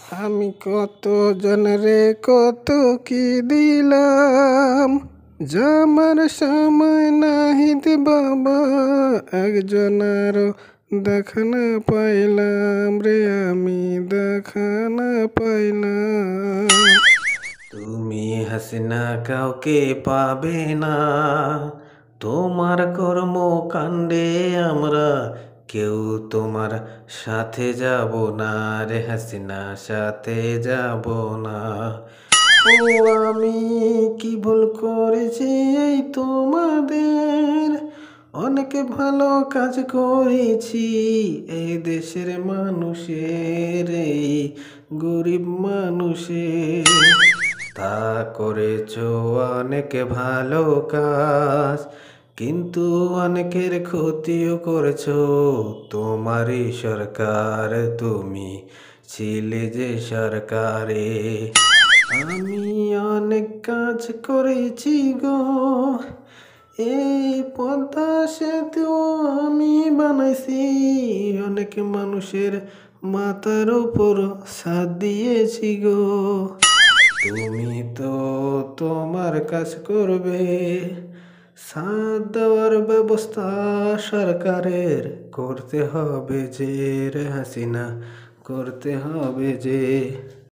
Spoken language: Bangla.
আমি কত জনরে কত কি দিলাম, জামার সময় নাহিদ বাবা, একজনারও দেখা না পাইলাম রে, আমি দেখা না পাইলাম। তুমি হাসিনা কাউকে পাবে না, তোমার কর্মকাণ্ডে আমরা কেউ তোমার সাথে যাব না রে হাসিনা, সাথে যাব না। ও আমি কি ভুল করেছি এই তোমাদের, অনেক ভালো কাজ করেছি এই দেশের মানুষের, এই গরিব মানুষের। তা করেছো অনেক ভালো কাজ, কিন্তু অনেকের ক্ষতিও করেছো। তোমারই সরকার, তুমি ছিলে যে সরকারে। আমি অনেক কাজ করেছি গো, এই পদ্মা সেতু আমি বানাইছি, অনেক মানুষের মাথার উপর ছাদ দিয়েছি গো। তুমি তো তোমার কাজ করবে, ছাদ দেওয়ার ব্যবস্থা সরকারের করতে হবে যে রে হাসিনা, করতে হবে যে।